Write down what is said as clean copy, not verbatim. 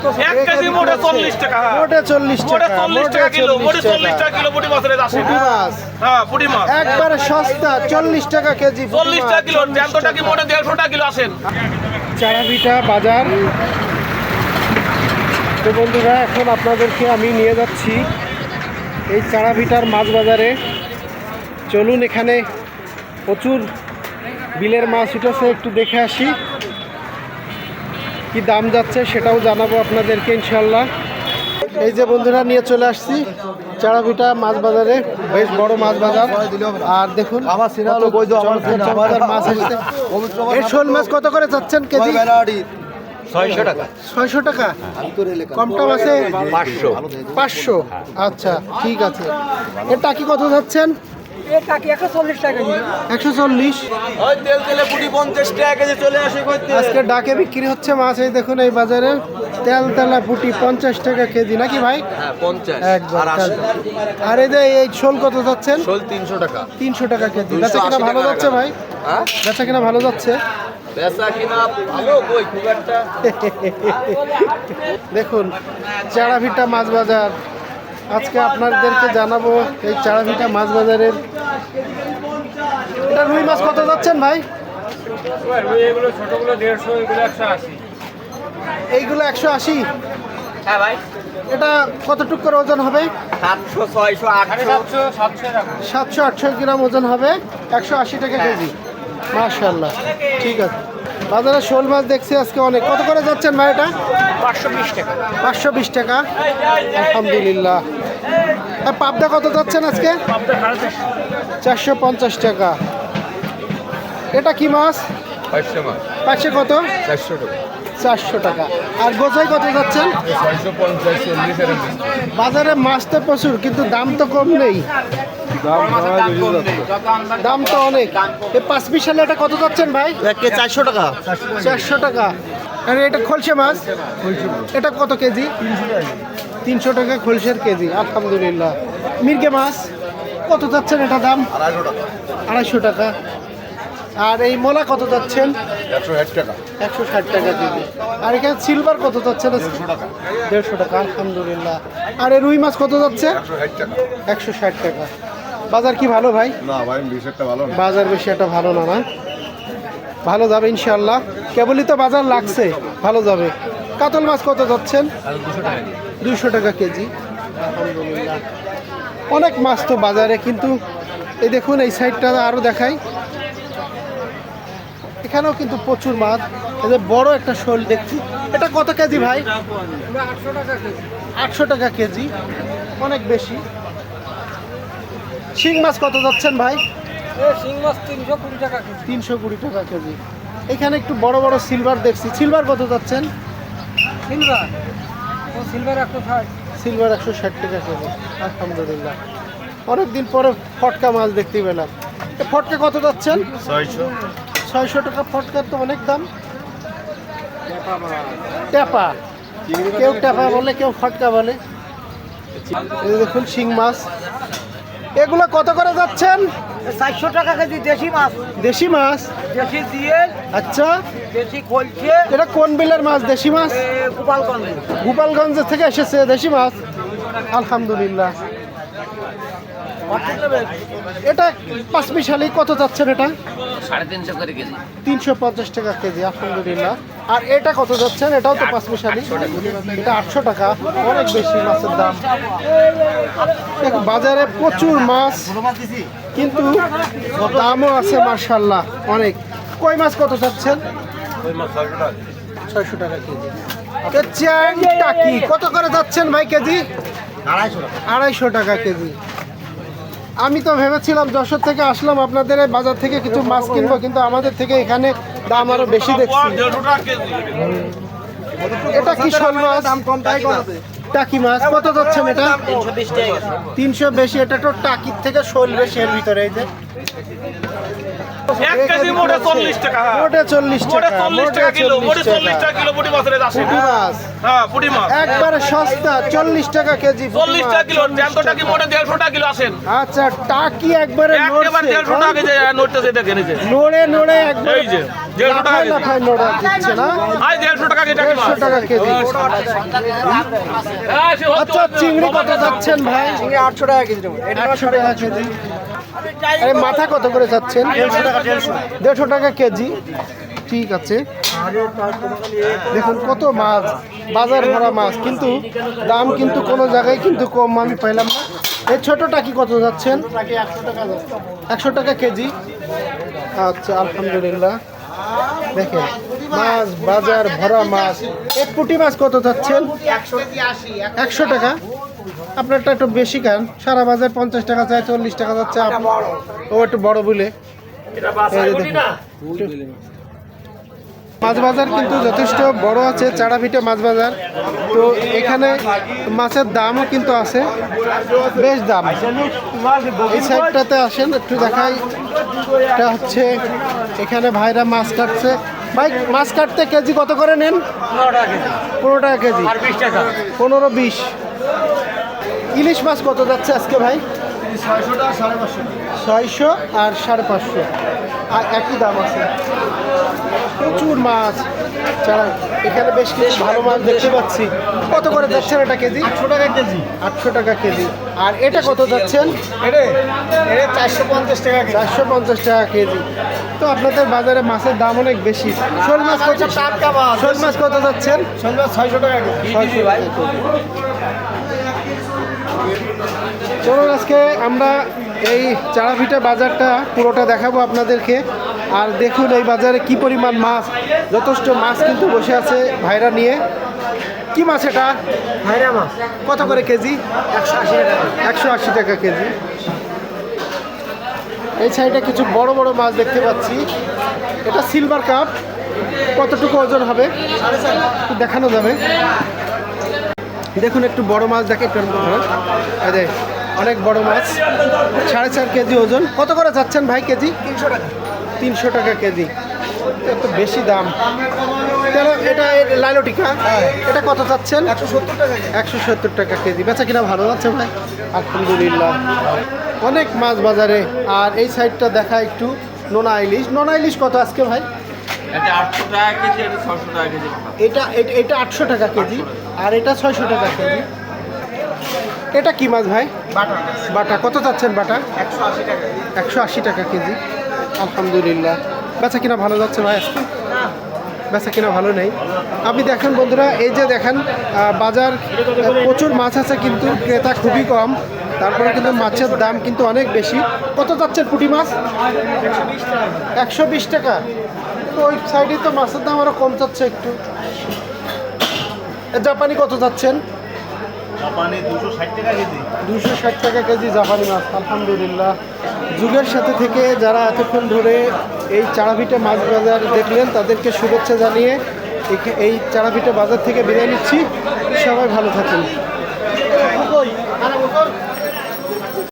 1 KG মোটে 40 টাকা। মোটে 40 টাকা। 40 টাকা কিলো, মোটে 40 টাকা কিলো পুঁটি মাছের রেট আসে। পুঁটি মাছ হ্যাঁ, পুঁটি মাছ একবারে সস্তা, 40 টাকা কেজি। 40 টাকা কিলো, 100 টাকা মোটে 150 টাকা কিলো আসেন। চারাভিটা বাজার। তো বন্ধুরা, এখন আপনাদেরকে আমি নিয়ে যাচ্ছি এই চারাভিটার মাছ বাজারে। চলুন, এখানে প্রচুর বিলের মাছ উঠেছে, একটু দেখে আসি কি দাম যাচ্ছে, সেটাও জানাবো আপনাদেরকে ইনশাল্লাহ। এই যে বন্ধুরা, নিয়ে চলে আসছি চারাভিটা মাছ বাজারে, বেশ বড় মাছ বাজার। আর দেখুন চমৎকার মাছ এসেছে। এই শোল মাছ কত করে চাচ্ছেন কেজি? 600 টাকা। 600 টাকা। কম টম আছে? 500। 500। আচ্ছা, ঠিক আছে। এর টাকি কত যাচ্ছেন? 140। তেলে পুঁটি 50 টাকা কেজি চলে আসে। আজকে ডাকে বিক্রি হচ্ছে মাছ। এই দেখুন, এই বাজারে তেলা পুঁটি 50 টাকা কেজি নাকি ভাই? হ্যাঁ, 50 একদম। আর 80। আর এই যে এই শোল কত যাচ্ছেন? শোল 300 টাকা। 300 টাকা কেজি। 280 বেচা কিনা ভালো টাকা যাচ্ছে ভাই? হ্যাঁ, বেচা কিনা ভালো যাচ্ছে? বেচা কিনা ভালো কই খুব একটা। দেখুন, চারাভিটা মাছ বাজার। আজকে আপনাদেরকে জানাবো এই চারাভিটা মাছ বাজারের। এটা রুই মাছ কত যাচ্ছেন ভাই? এগুলো ছোটগুলো 150, এগুলো 180। এইগুলো 180। হ্যাঁ ভাই, এটা কতটুক করে ওজন হবে? 700, 600, 800। 700-800 গ্রাম ওজন হবে, 180 টাকা কেজি। মাশাআল্লাহ, ঠিক আছে। বাজারে শোল মাছ দেখছি আজকে অনেক। কত করে যাচ্ছেন ভাই এটা? 520 টাকা। 520 টাকা। আলহামদুলিল্লাহ। আর পাবদা কত যাচ্ছেন আজকে? 450 টাকা। এটা কি মাছ? 500 মাছ। পাশে কত? 400 টাকা। 400 টাকা। আর গোছাই কত যাচ্ছেন? 650, 40 বাজারে মাছ তো প্রচুর, কিন্তু দাম তো কম নেই। দাম তো অনেক। এই 5 পিস হলে এটা কত যাচ্ছেন ভাই? 400 টাকা। 400 টাকা। আর এটা খলসে মাছ, এটা কত কেজি? 300 টাকা খলসের কেজি। আলহামদুলিল্লাহ। মির্গে মাছ কত যাচ্ছেন এটা দাম? 250 টাকা। 250 টাকা। আর এই মোলা কত যাচ্ছেন? 160 টাকা। 160 টাকা কেজি। আর এখানে সিলভার কত যাচ্ছেন? 150 টাকা। 150 টাকা। আলহামদুলিল্লাহ। আর এই রুই মাছ কত যাচ্ছে? 160 টাকা। 160 টাকা। বাজার কি ভালো ভাই? না ভাই, বেশ একটা ভালো না। বাজার বেশি একটা ভালো না, না? ভালো যাবে ইনশাল্লাহ। কেবলই তো বাজার লাগছে, ভালো যাবে। কাতল মাছ কত যাচ্ছেন? 200 টাকা কেজি। আলহামদুলিল্লাহ। অনেক মাছ তো বাজারে, কিন্তু এই দেখুন এই সাইডটা আরও দেখাই, এখানেও কিন্তু প্রচুর মাছ। এই যে বড় একটা শোল দেখছি, এটা কত কেজি ভাই? 800 টাকা কেজি। অনেক বেশি। শিং মাছ কত যাচ্ছেন ভাই? শিং মাছ 320 টাকা কেজি। 320 টাকা কেজি। এখানে একটু বড় বড় সিলভার দেখছি, সিলভার কত যাচ্ছেন? সিলভার 160। সিলভার 160 টাকা কেজি। আলহামদুলিল্লাহ। অনেকদিন পরে ফটকা মাছ দেখতে পেলাম। এ ফটকা কত যাচ্ছেন? 600। 600 টাকা। ফটকার তো অনেক দাম। ট্যাপা, কেউ ট্যাপা বলে, কেউ ফটকা বলে। এই দেখুন শিং মাছ, এগুলো কত করে যাচ্ছেন? 400 টাকা কেজি দেশি মাছ। দেশি মাছ? দেশি জিয়েল, আচ্ছা, দেশি খলছে, এটা কোন বিলের মাছ? দেশি মাছ গোপালগঞ্জ। গোপালগঞ্জ থেকে এসেছে দেশি মাছ। আলহামদুলিল্লাহ। এটা 5 পিস হলে কত যাচ্ছেন? এটা 350 করে কেজি। 350 টাকা কেজি। আলহামদুলিল্লাহ। আর এটা কত যাচ্ছেন? এটাও তো 5 পিস হলে। এটা 800 টাকা। অনেক বেশি মাছের দাম। দেখো, বাজারে প্রচুর মাছ, কিন্তু দামও আছে মাশাআল্লাহ অনেক। কই মাছ কত যাচ্ছেন? 600 টাকা কেজি। চ্যাং টাকি কত করে যাচ্ছেন ভাই কেজি? 250 টাকা কেজি। আমি তো ভেবেছিলাম যশোর থেকে আসলাম আপনাদের এই বাজার থেকে কিছু মাছ কিনবো, কিন্তু আমাদের থেকে এখানে দাম আরো বেশি দেখছি। এটা কি শোল মাছ? দাম কম তাই কমাতে। টাকি মাছ কত যাচ্ছেন এটা? 320 টাকা। 300 বেশি। এটা তো টাকির থেকে শোল বেশি এর ভিতরে। এই যে 1 কেজি মোটে 40 টাকা। হ্যাঁ। মোটে 40 মোটে টাকা 40 টাকা কিলো, মোটে 40 টাকা কিলো পুঁটি মাছের রেট আসে। পুঁটি মাছ হ্যাঁ, পুঁটি মাছ। একবারে সস্তা 40 টাকা কেজি পুঁটি 40 টাকা মাছ, কিলো, 40 জ্যান্ত টাকি মোটে 150 টাকা কিলো আসেন। আচ্ছা টাকি একবারে একেবারে 150 টাকা কেজি নড়তেছে দেখেন এই যে। নড়ে নড়ে একবার এই যে 150 টাকা কেজি। লাফায় নড়ে দিচ্ছে না আই 150 টাকা কেজি টাকি মাছ। 150 টাকা কেজি। হ্যাঁ, সে হচ্ছে। আচ্ছা চিংড়ি কত যাচ্ছেন ভাই? 800 টাকা কেজি। 800 টাকা কেজি। আরে মাথা কত করে যাচ্ছেন? 150 টাকা কেজি। ঠিক আছে, দেখুন কত মাছ, বাজার ভরা মাছ, কিন্তু দাম কিন্তু কোনো জায়গায় কিন্তু কম আমি পাইলাম না। এই ছোটটা কি কত যাচ্ছেন? 100 টাকা কেজি। আচ্ছা আলহামদুলিল্লাহ, দেখেন মাছ বাজার ভরা মাছ। এক পুঁটি মাছ কত যাচ্ছেন? 100 টাকা। আপনারটা একটু বেশি খান, সারা বাজার 50 টাকা চাই, 40 টাকা যাচ্ছে, ও একটু বড় বলে। এই যে দেখুন, মাছ বাজার কিন্তু যথেষ্ট বড় আছে, চাড়াভিটে মাছ বাজার। তো এখানে মাছের দামও কিন্তু আছে, বেশ দাম। এই সাইডটাতে আসেন একটু দেখাই। এটা হচ্ছে এখানে ভাইরা মাছ কাটছে। ভাই মাছ কাটতে কেজি কত করে নেন? 15 টাকা কেজি। 15-20। ইলিশ মাছ কত যাচ্ছে আজকে ভাই? 600 আর 550, আর একই দাম আছে। প্রচুর মাছ ছাড়া এখানে বেশ কিছু ভালো মাছ দেখতে পাচ্ছি। কত করে যাচ্ছেন এটা কেজি? 800 টাকা কেজি। 800 টাকা কেজি। আর এটা কত যাচ্ছেন? এটা 450 টাকা কেজি। 450 টাকা কেজি। তো আপনাদের বাজারে মাছের দাম অনেক বেশি। শোল মাছ কত? টাটকা মাছ। শোল মাছ কত যাচ্ছেন? শোল মাছ 600 টাকা কেজি। 600 টাকা কেজি। চলুন আজকে আমরা এই চাড়াভিটা বাজারটা পুরোটা দেখাবো আপনাদেরকে। আর দেখুন এই বাজারে কি পরিমাণ মাছ, যথেষ্ট মাছ কিন্তু বসে আছে ভাইরা নিয়ে। কি মাছ এটা? ভাইরা মাছ। কত করে কেজি? 180 টাকা। 180 টাকা কেজি। এই সাইডে কিছু বড় বড় মাছ দেখতে পাচ্ছি। এটা সিলভার কাপ, কতটুকু ওজন হবে একটু দেখানো যাবে? দেখুন একটু বড় মাছ দেখে, একটু অনেক বড় মাছ, 4.5 কেজি ওজন। কত করে যাচ্ছেন ভাই কেজি? 300 টাকা। 300 টাকা কেজি, একটু বেশি দাম। এটা লাইলটিকা, এটা কত যাচ্ছেন? 170 টাকা। 170 টাকা কেজি। বেচা কিনা ভালো যাচ্ছে ভাই? আলহামদুলিল্লাহ, অনেক মাছ বাজারে। আর এই সাইডটা দেখা একটু নোনা ইলিশ। নোনা ইলিশ কত আজকে ভাই? এটা 800 টাকা কেজি, এটা 600 টাকা কেজি। এটা 800 টাকা কেজি, আর এটা 600 টাকা কেজি। এটা কি মাছ ভাই? বাটা। বাটা কত যাচ্ছেন? বাটা 180 টাকা। 180 টাকা কেজি। আলহামদুলিল্লাহ, বেচা কিনা ভালো যাচ্ছে ভাই আজকে? বেচা কিনা ভালো নেই। আপনি দেখেন বন্ধুরা, এই যে দেখেন বাজার প্রচুর মাছ আছে কিন্তু ক্রেতা খুবই কম। তারপরে কিন্তু মাছের দাম কিন্তু অনেক বেশি। কত যাচ্ছেন পুঁটি মাছ? 120 টাকা। তো ওই সাইডে তো মাছের দাম আরও কম যাচ্ছে একটু। জাপানি কত যাচ্ছেন? জাপানি 260 টাকা কেজি। 260 টাকা কেজি জাপানি মাছ। আলহামদুলিল্লাহ, যুগের সাথে থেকে যারা এতক্ষণ ধরে এই চাড়াভিটা মাছ বাজার দেখলেন তাদেরকে শুভেচ্ছা জানিয়ে এই চাড়াভিটা বাজার থেকে বিদায় নিচ্ছি। সবাই ভালো থাকেন।